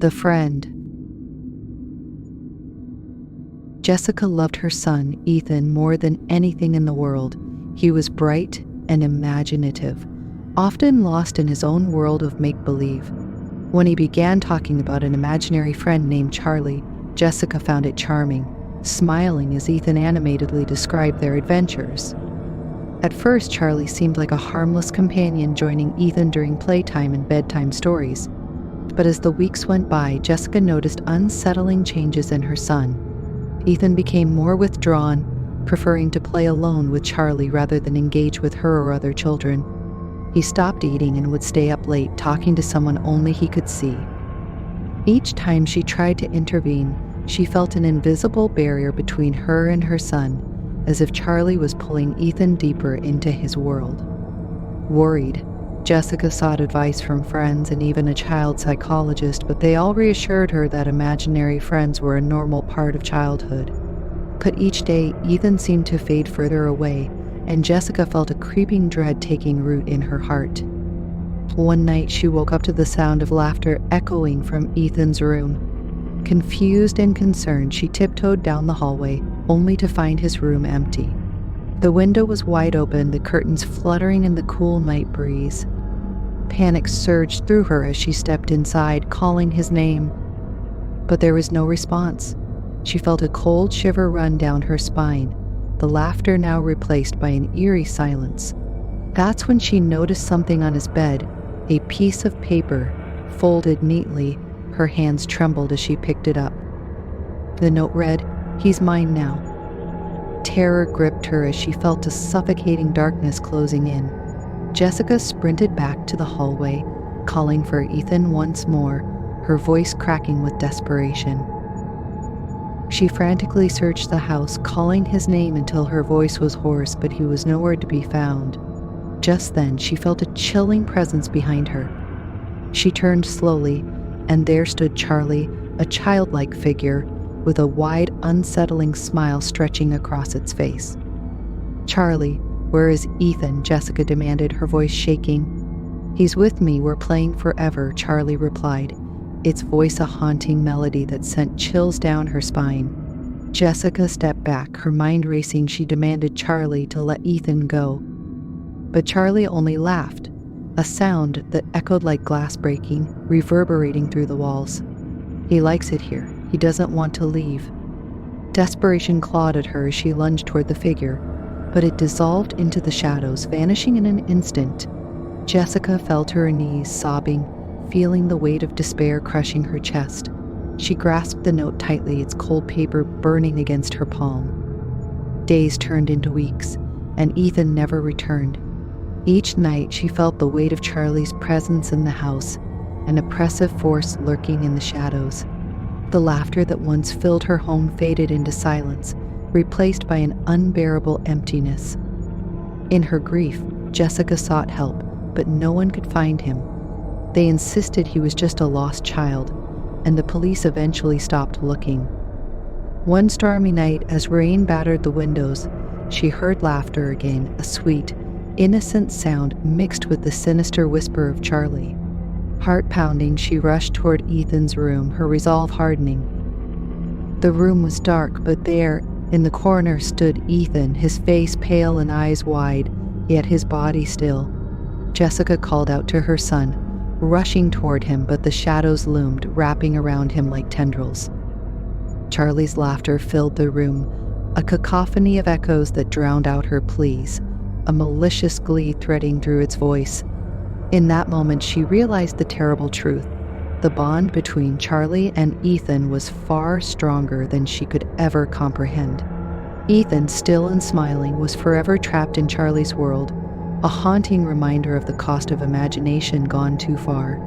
The friend. Jessica loved her son, Ethan, more than anything in the world. He was bright and imaginative, often lost in his own world of make-believe. When he began talking about an imaginary friend named Charlie, Jessica found it charming, smiling as Ethan animatedly described their adventures. At first, Charlie seemed like a harmless companion joining Ethan during playtime and bedtime stories. But as the weeks went by, Jessica noticed unsettling changes in her son. Ethan became more withdrawn, preferring to play alone with Charlie rather than engage with her or other children. He stopped eating and would stay up late, talking to someone only he could see. Each time she tried to intervene, she felt an invisible barrier between her and her son, as if Charlie was pulling Ethan deeper into his world. Worried, Jessica sought advice from friends and even a child psychologist, but they all reassured her that imaginary friends were a normal part of childhood. But each day, Ethan seemed to fade further away, and Jessica felt a creeping dread taking root in her heart. One night, she woke up to the sound of laughter echoing from Ethan's room. Confused and concerned, she tiptoed down the hallway, only to find his room empty. The window was wide open, the curtains fluttering in the cool night breeze. Panic surged through her as she stepped inside, calling his name. But there was no response. She felt a cold shiver run down her spine, the laughter now replaced by an eerie silence. That's when she noticed something on his bed, a piece of paper, folded neatly. Her hands trembled as she picked it up. The note read, "He's mine now." Terror gripped her as she felt a suffocating darkness closing in. Jessica sprinted back to the hallway, calling for Ethan once more, her voice cracking with desperation. She frantically searched the house, calling his name until her voice was hoarse, but he was nowhere to be found. Just then, she felt a chilling presence behind her. She turned slowly, and there stood Charlie, a childlike figure, with a wide, unsettling smile stretching across its face. "Charlie, where is Ethan?" Jessica demanded, her voice shaking. "He's with me, we're playing forever," Charlie replied, its voice a haunting melody that sent chills down her spine. Jessica stepped back, her mind racing. She demanded Charlie to let Ethan go. But Charlie only laughed, a sound that echoed like glass breaking, reverberating through the walls. "He likes it here. He doesn't want to leave." Desperation clawed at her as she lunged toward the figure, but it dissolved into the shadows, vanishing in an instant. Jessica fell to her knees, sobbing, feeling the weight of despair crushing her chest. She grasped the note tightly, its cold paper burning against her palm. Days turned into weeks, and Ethan never returned. Each night, she felt the weight of Charlie's presence in the house, an oppressive force lurking in the shadows. The laughter that once filled her home faded into silence, replaced by an unbearable emptiness. In her grief, Jessica sought help, but no one could find him. They insisted he was just a lost child, and the police eventually stopped looking. One stormy night, as rain battered the windows, she heard laughter again, a sweet, innocent sound mixed with the sinister whisper of Charlie. Heart pounding, she rushed toward Ethan's room, her resolve hardening. The room was dark, but there, in the corner, stood Ethan, his face pale and eyes wide, yet his body still. Jessica called out to her son, rushing toward him, but the shadows loomed, wrapping around him like tendrils. Charlie's laughter filled the room, a cacophony of echoes that drowned out her pleas, a malicious glee threading through its voice. In that moment, she realized the terrible truth. The bond between Charlie and Ethan was far stronger than she could ever comprehend. Ethan, still and smiling, was forever trapped in Charlie's world, a haunting reminder of the cost of imagination gone too far.